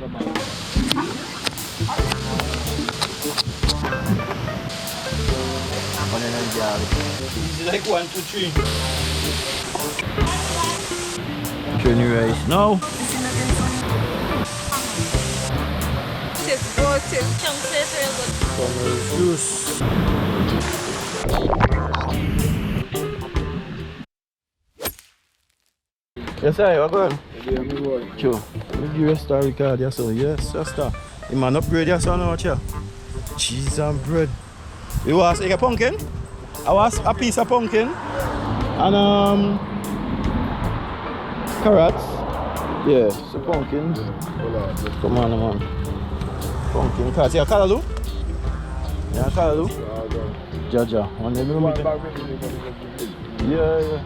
Onion and garlic. It's like 1, 2, 3. Trini rice. No. Tastes good, tastes chunky, tastes real good. Orange juice. Yes, sir, you're going? Sure. Give you a star record, yes, sir. Yes, yes, sir. You man upgrade, yes, sir, now, watch here. Cheese and bread. You want a pumpkin? I want a piece of pumpkin. And, carrots. Yeah, so pumpkin. Come on, man. Pumpkin, carrots. Yeah, callaloo? Yeah, callaloo? Jaja. One day, yeah.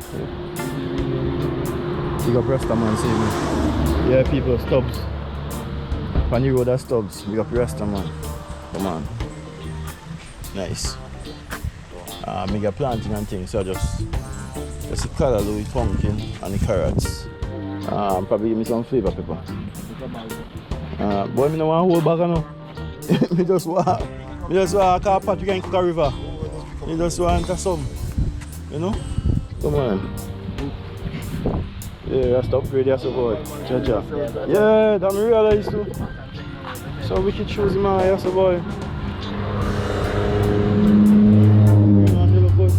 Big up Rasta man, see me. Yeah, people, Stubbs. Pan you road at Stubbs. Big up Rasta man. Come on. Nice. Me get planting and things, so just the callaloo with pumpkin and the carrots. Probably give me some flavor pepper. Boy, me no want hold back now. me just want call Patrick and Cook a river. Me just want some, you know? Come on. Yeah, that's the upgrade, that's the boy. Jaja. Yeah, that me realize too. So wicked shoes, man, that's the boy. Man, you look good.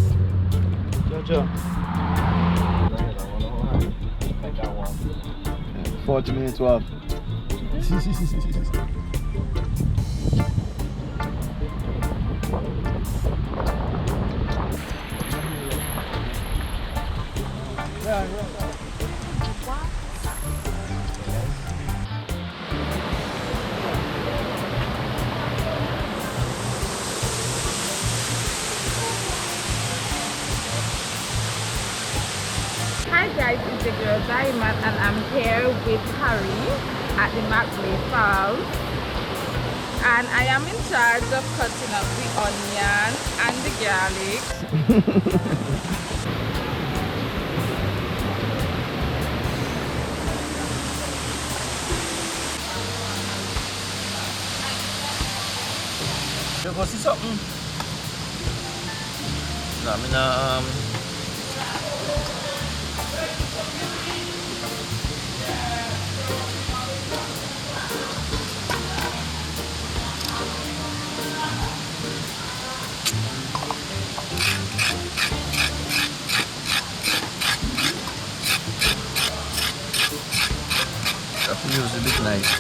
Jaja. 40 minutes walk. Hi guys, it's your girl Diamond and I'm here with Harry at the MacMay Falls. And I am in charge of cutting up the onion and the garlic. You go see something? No, I mean, that feels a bit nice.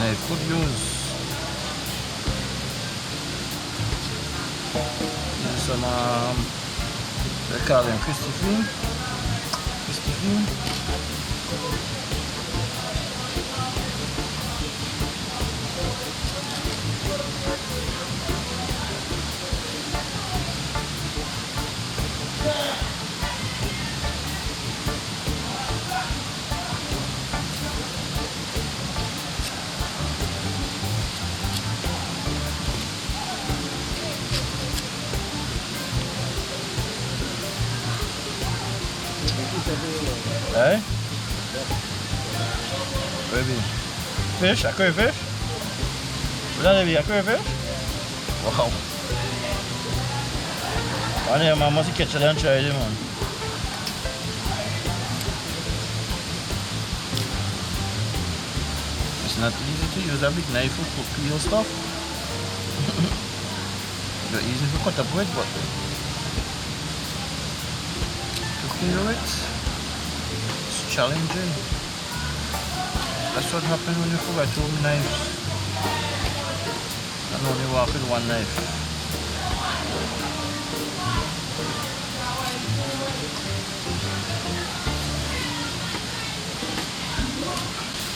Nice, good news. There's some, they call them Christophe. Hey? Baby. Fish? A crayfish? Would that be a crayfish? Wow. One day man must catch it and try it, man. It's not easy to use a big knife to cook your stuff. Not easy to cut up with, but to clean it, it's challenging. That's what happens when you forget two knives and only walk with one knife.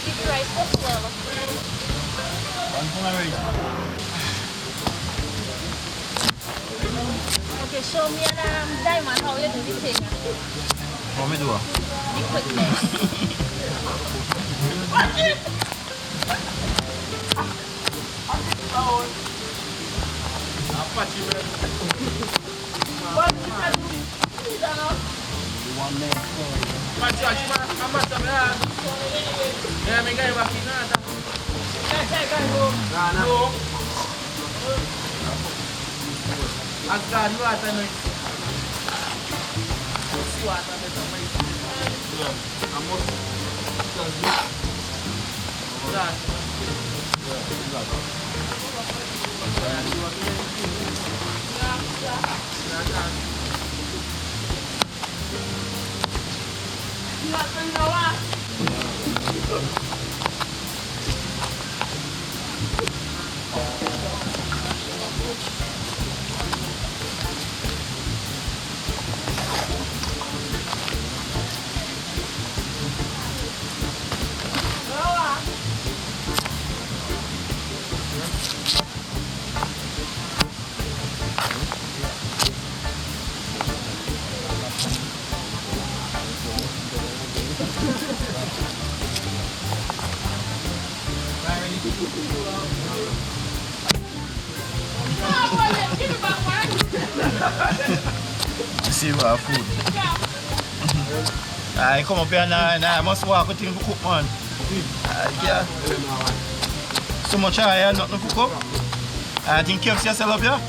Keep your rice as well. One for my rice. Okay, show me an diamond how you do the thing. How me do it? The quickness. See what food. I come up here now and I must walk with him to cook, man. Yeah. So much I have nothing to cook up. I think KFC yourself up here.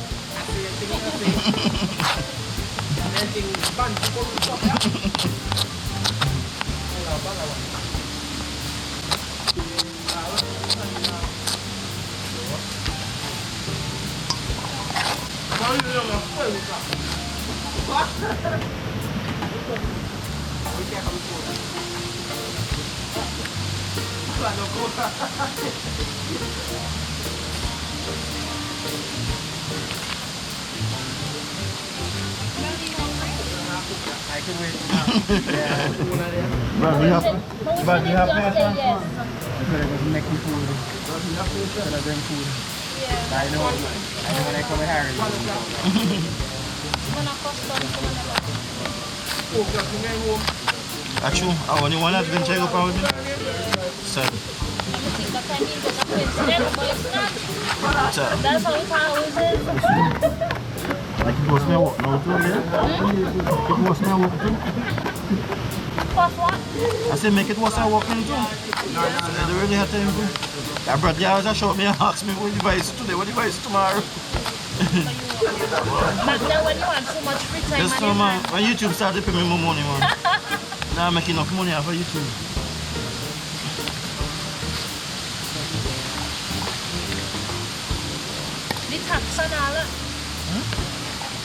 I can wait. But we have to Yes. Make me food. Instead of bring food. Yeah. I know when I come with Harry. Achoo, I only one has been checked up out with me. So, That's how it always is. like it was my work now too, yeah? It was my work too. First what? I said make it was my work now too. I really had time to. That brother always showed me and asked me what device today, what device tomorrow. Back then when you had so much free time. Yes, no, man. When YouTube started paying me more money, man. Now I'm making enough money off of YouTube. The tax and all that.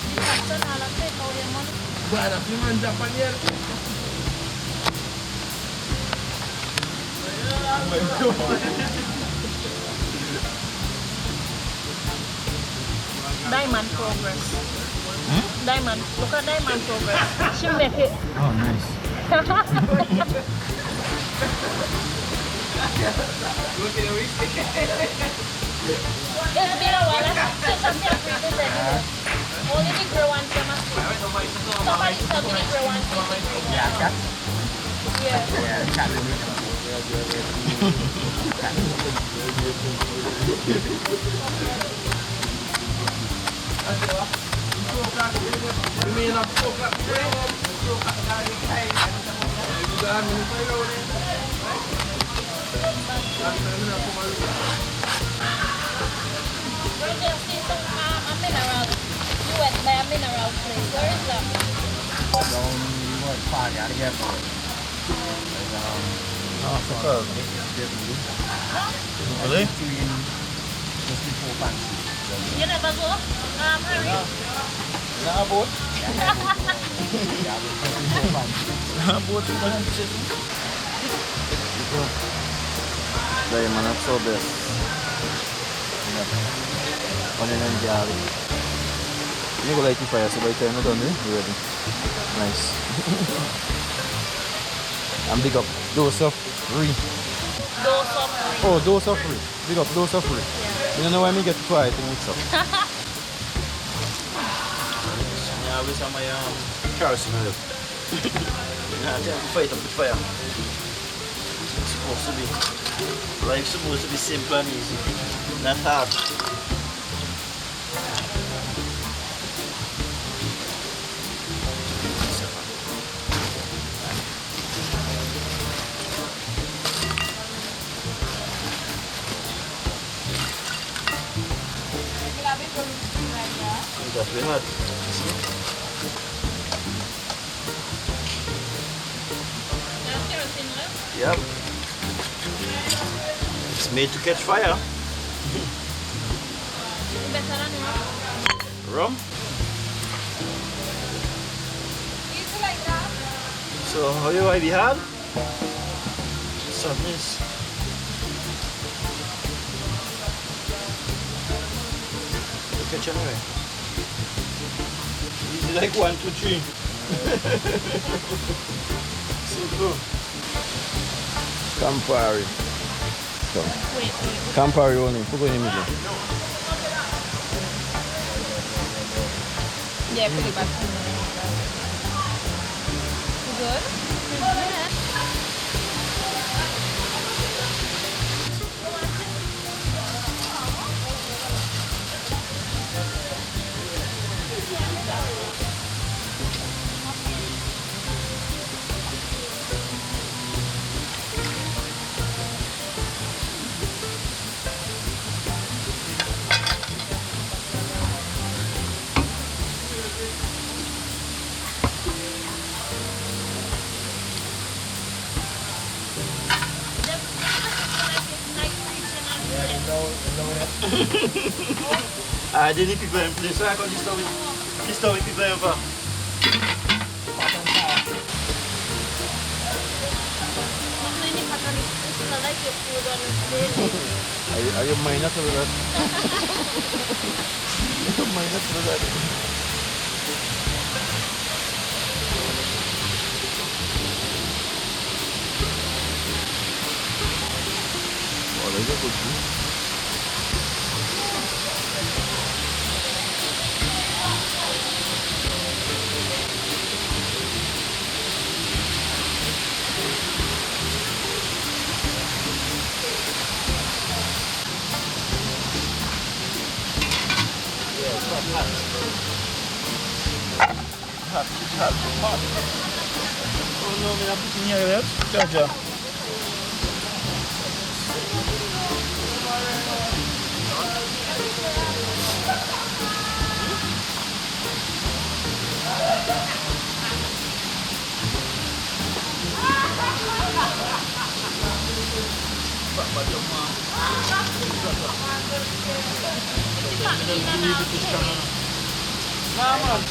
The tax and all that take out your money. Guarda, prima in Japan. Diamond progress. Diamond. Look at diamond progress. She make it. Oh, nice. It's been a while. I say something pretty anyway. Only the girl ones them must be. Somebody tell me the girl ones. Where they see some a mineral. You went by a mineral place. Where is that? Oh, superb. Really? Just before fancy. You never go? Harry? Nah, boat. Boat. There, man, that's so best. Onion and garlic. You go light the fire, so by the time you're done, you're ready. Nice. And big up dose of free. Dose of free. Oh, dose of free. Big up dose of free. Yeah. You don't know why me get quiet to mix up. Yeah, with some of my kerosene oil. Yeah, I fight up the fire. It's supposed to be. Life's supposed to be simple and easy. Not hard. That we had. Yep. It's made to catch fire. Better than Rum. Easy like that. So how you I be had? Sadness. Catch anyway. Easy like 1, 2, 3. Simple. Campari. So, Wait. Campari only. Put in the middle. Yeah, put it back. Good? Yeah. I didn't pick them place, so I got this stuff with people over. Are you minor to that? You're minor to that. Oh, there's a good thing. Hot. Oh no, me not putting here yet. Gotcha. Nah, man.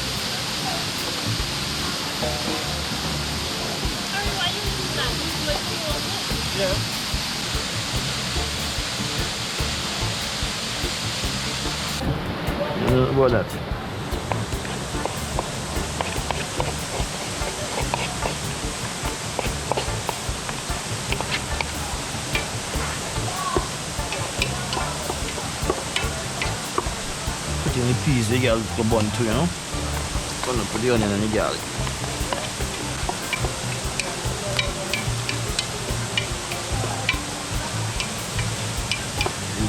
Yeah. What that? Put in the peas, the girl go bun too, you know. Gonna put the onion and the garlic.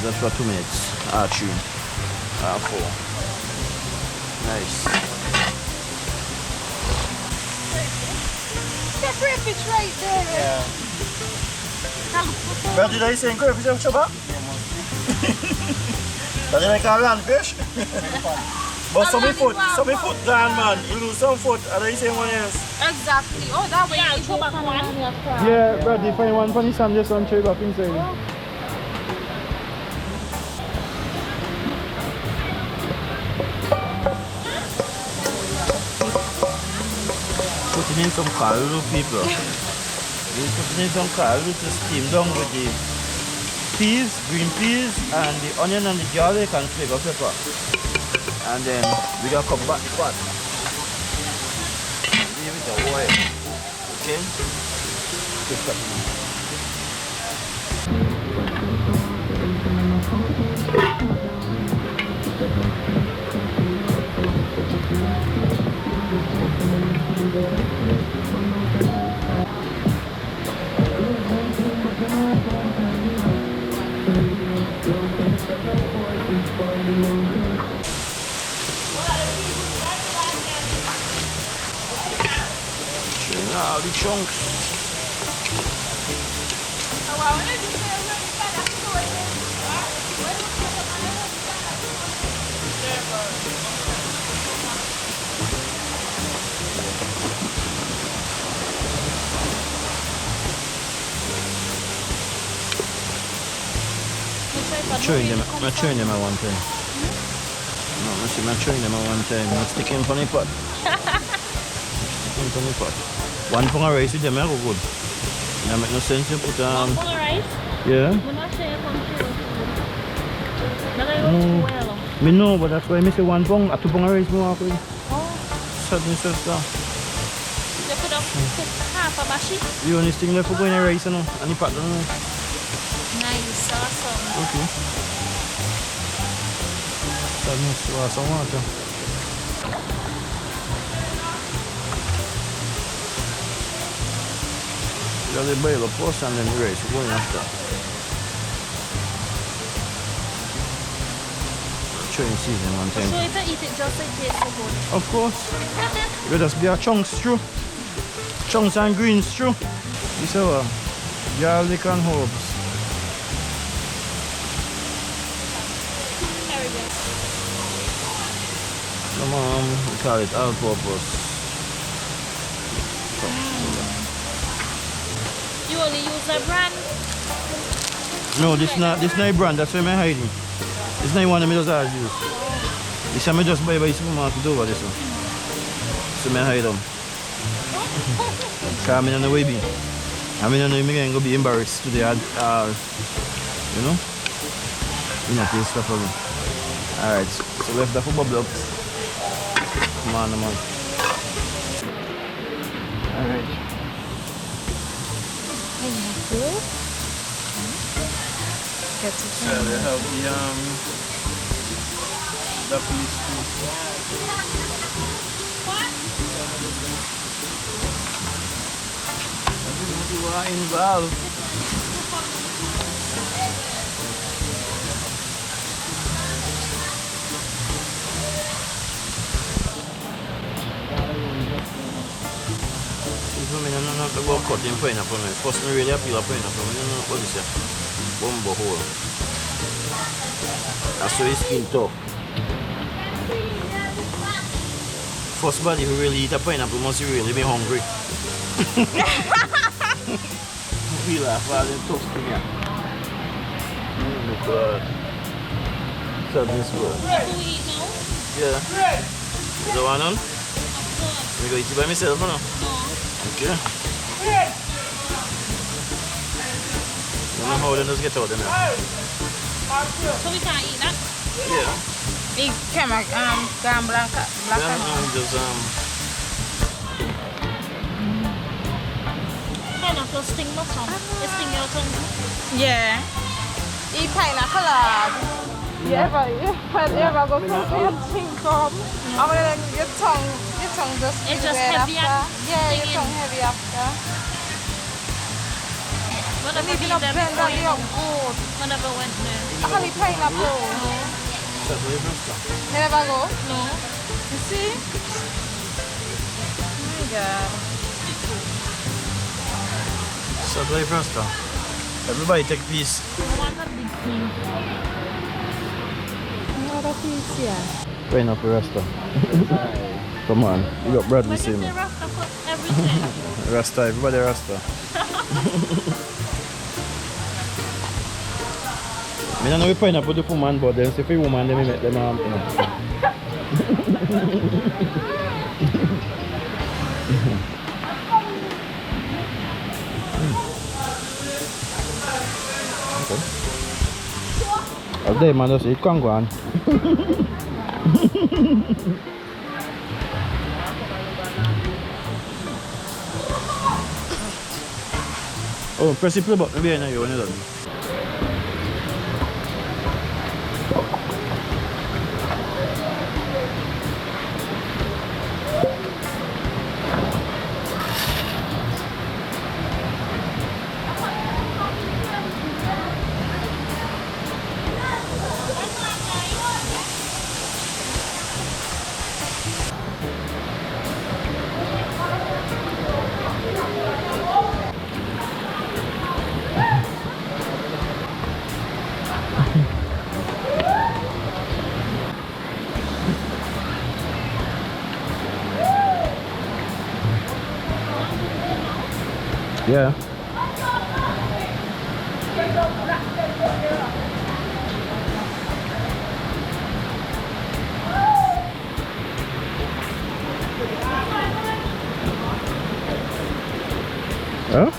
That's for 2 minutes. 3. 4. Nice. That crayfish right there. Yeah. But did I say crayfish of Chaba? Does it like a land fish? But some foot down, man. You lose some foot, and I say one else. Exactly. Oh, that way Yeah, you go back one. Yeah, but if I want funny sand, just one tray back inside. putting in some caldo, people. We're putting in some caldo to steam down with the peas, green peas, and the onion and the garlic and flavor pepper. And then we're gonna come back the pot. Leave it a while. Okay? Just cut it. All the chunks. I'm showing them at one time. No, I'm showing them at one time. Not sticking from the pot. Sticking from the pot. One pound of rice with them, I go good. That make no sense to put One pound of rice? Yeah. I'm not sure if I'm sure. But I go well. Me know, but that's why I say 1 pound, 2 pound of rice more with. Oh. Certain sister. You could have cooked half a bashi. The only thing left for going in rice, you know, and the pot, you know. Nice, awesome. Okay. That's some water. You just boil up first and then the rice going after. Trying season one time. So if I eat it just like this, so good. Of course. Let us be a chunks through. Chunks and greens through. This is garlic and herbs. Come on, we call it all-purpose. You only use a brand? No, this not a brand. That's why I'm hiding. This not one I just always use. This I just buy by supermarket over this one. So I hide them. Because I'm in the way be. I mean, I'm going to be embarrassed today. You know? You know, taste stuff for me. Alright, so left that for bubble up. Come on, man. Alright. Get it. So they have the piece too. You are involved. I don't know how to go cutting pineapple. First, I really appeal a pineapple. I don't know what this is. Bumbo hole. That's why his skin tough. First body who really eat a pineapple must really be hungry. We laugh all them tough thing here. Oh my God. So this one. What do we eat now? Yeah. You don't want none? I'm going to eat it by myself now. No. Okay. I don't know how they just get out of there. So we can't eat that? Yeah. It came like black Then just Pineapple sting my tongue. It sting your tongue. Yeah. Eat pineapple. You ever go to your thing come? I mean, then your tongue just It's just weird heavy after. Yeah, your stinging. tongue heavy after. Whenever Maybe we not them blend going, that good. whenever went there. I can eat pineapple. You never go? No. You see? Oh my God. Subway Rasta. Everybody take a piece. I want a big piece. Another piece here. Pineapple Rasta. Come on, you got Bradley When you same. say Rasta for everything. Rasta, everybody Rasta. I don't know if pineapple do for man, but then if a woman, then we make them you know. Of them, man, just it can go on. Oh, press the play button behind you when you're done. Yeah. Huh?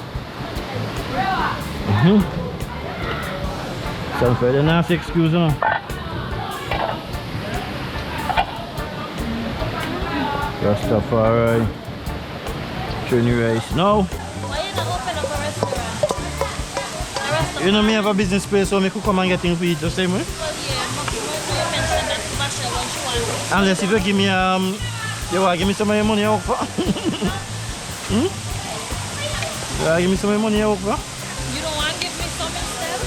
Sounds like a nice excuse, huh? Rastafari. Trini rice. No. Why you not open up a restaurant? A restaurant? You know me have a business place so me could come and get things to eat the same way. Well, yeah, you mentioned that to Basha when she wants. Unless if you give me you want to give me some of your money out for? Hmm? You want to give me some of your money out for? You don't want to give me some instead?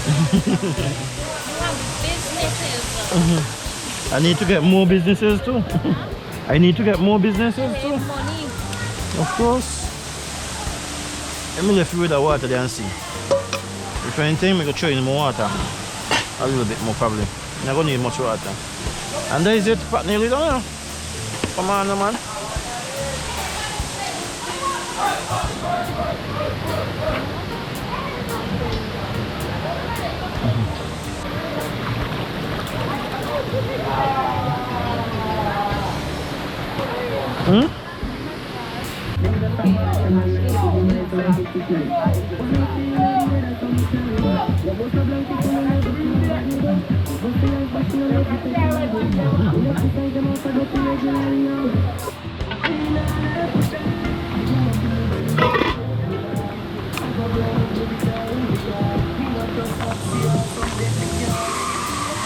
You have businesses. I need to get more businesses too. I need to get more businesses too. Save money. Of course. Let me left you with the water there and see. If anything, I go throw in more water. A little bit more probably. I'm not going to need much water. And there is it, pot nearly done now. Come on, man. Hmm?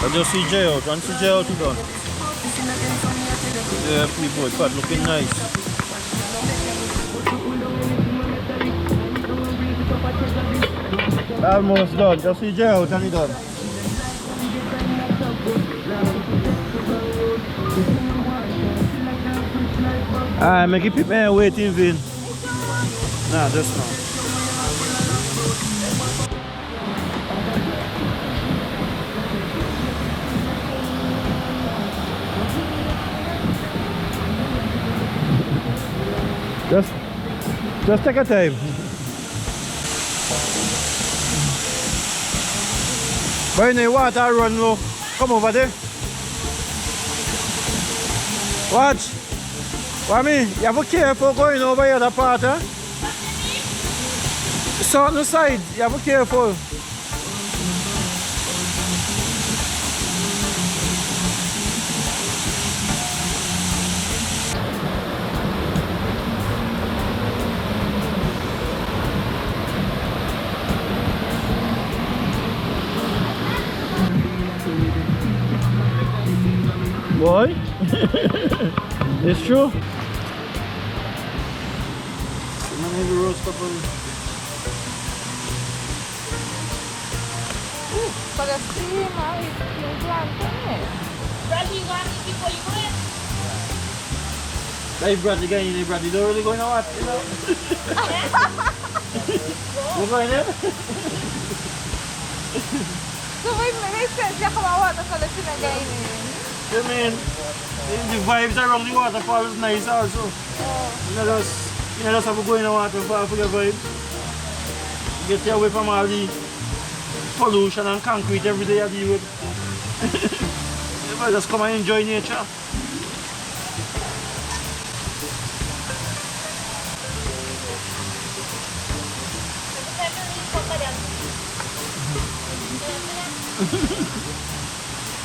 I just see Jay out, and see Jay out again. Yeah, people, it's quite looking nice. Almost done, just see Jay out and it's done. Alright, make it people wait in vain. Nah, just now. Just take a time. When the water run low, come over there. Watch. What I mean? You have to be careful going over the other part, huh? It's on the side, you have to be careful. Boy, it's true. For the steamer, it's still planting. Bradley, you want to eat before you go in? Hey, Bradley, going, Bradley, don't really go in the water, you know? We're going in? So it makes sense you come out waterfall if you're not going in. I mean, the vibes around the waterfall is nice also. You know, just have to go in the waterfall for the vibe. Get you away from all the pollution and concrete every day I deal with. You might just come and enjoy nature.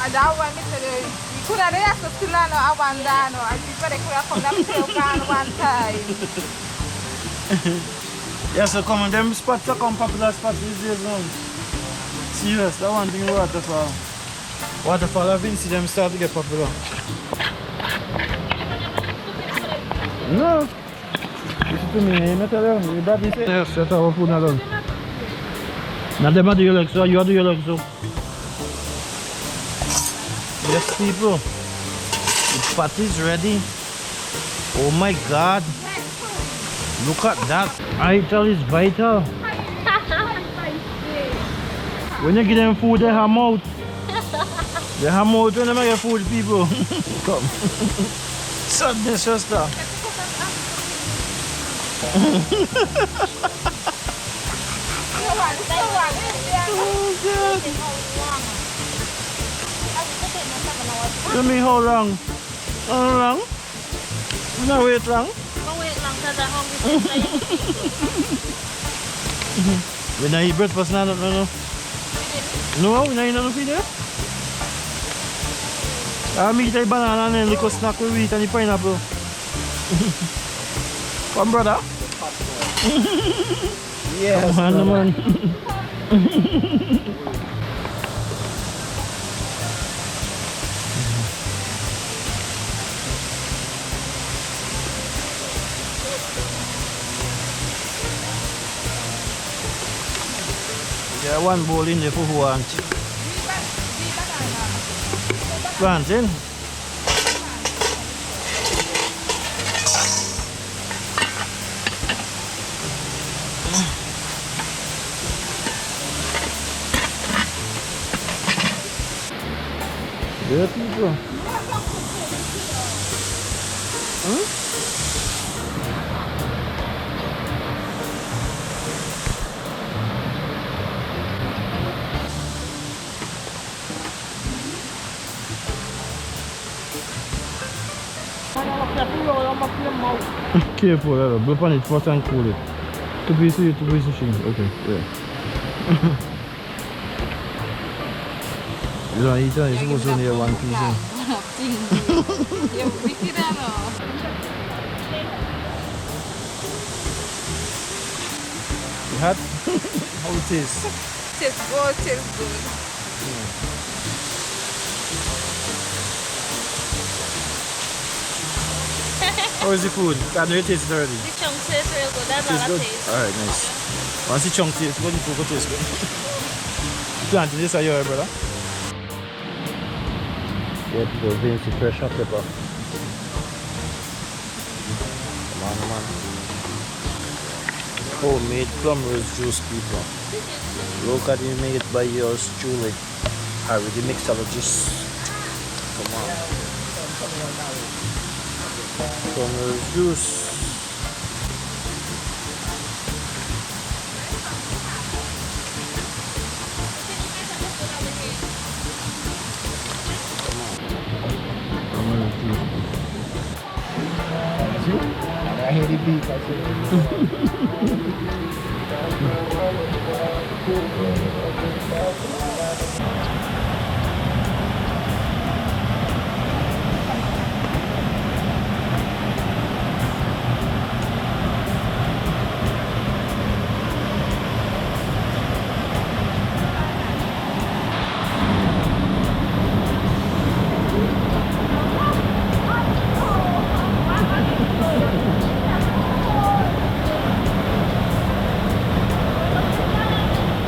And that one, me said, we could have there so still no, I want that no, and people they could have come down to one time. Yeah, so come on, them spots are come popular spots these days now. Serious, that one thing Waterfall. Waterfall, I've been see them start to get popular. No. Listen to me, I'm not telling you. Your daddy said, yes, that's our food alone. Now them are do your legs, so you do your legs, so. Yes, people. The patty is ready. Oh my God. Look at that. Ital is vital. When you give them food, they ham out. They ham out when they get food, people. Come. Sadness, sister. Tell me how long? How long? No wait long? No wait long because I'm hungry. We don't eat breakfast now, no. No, we don't eat nothing there. I'll eat a banana and then little snack we eat and the pineapple. Come brother? Yes, come on, man. There one bowl in there for who wants. Plantain. There people. Huh? Careful, blow on it first and cool it. Two pieces, okay, yeah. You don't eat it, you're supposed to only have one piece. You're wicked, I know. You had? How it is? Tastes good. How is the food? Can you taste it already? The chunk tastes real good. That's all I Good? taste. Alright, nice. Once the chunk tastes good, the food will taste good. You planted this, are you alright, brother? Yeah, people, Vincent, fresh hot pepper. Come on. Homemade plum rose juice, people. Locally made by yours truly. Harry, the mixologist. Come on. Plum rose juice. I hear the beat, I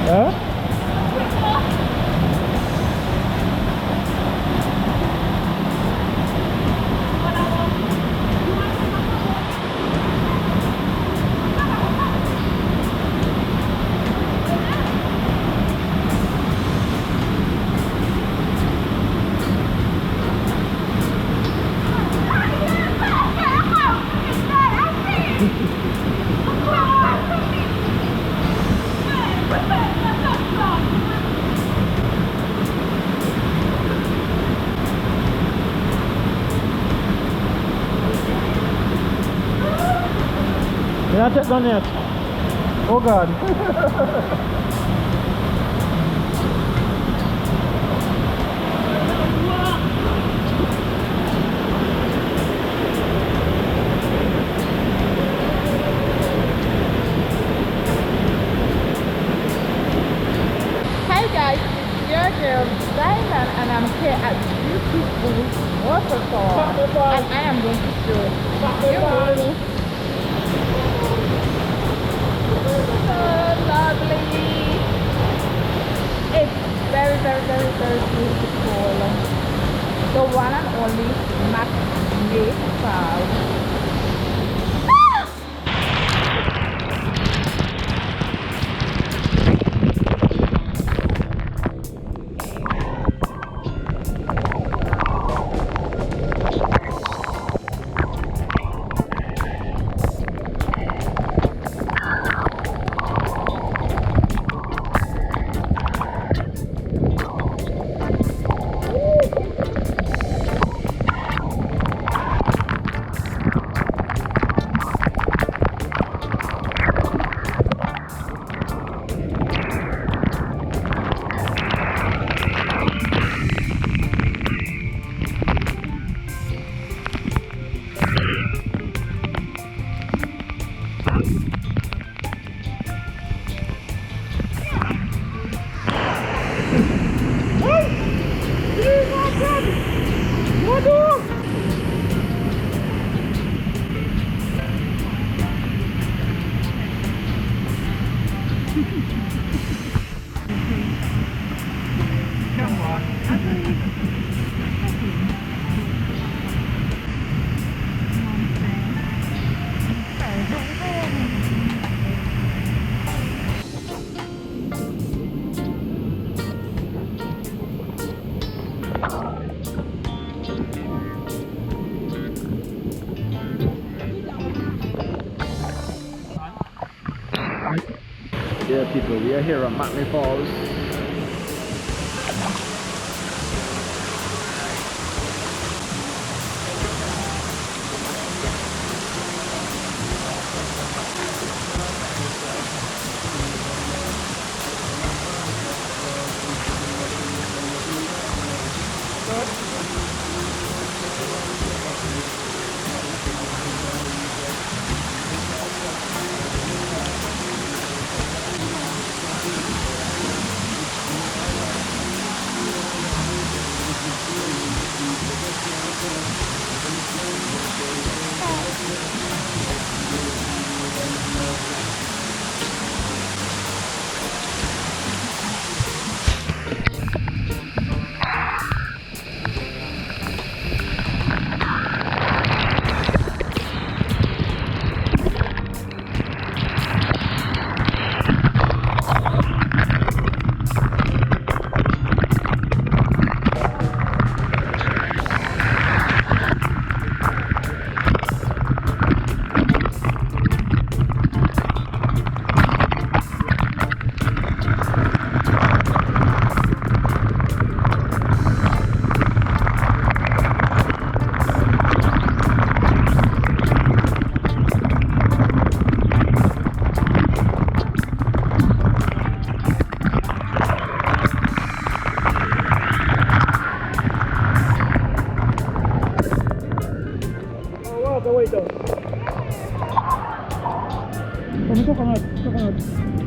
Huh? You're not yet done yet. Oh God. here at the beautiful Waterfall. And I am going to show you. So lovely. It's very, very, very, very beautiful. The one and only MacMay Falls. Yeah, people, we are here at MacMay Falls. Coconut.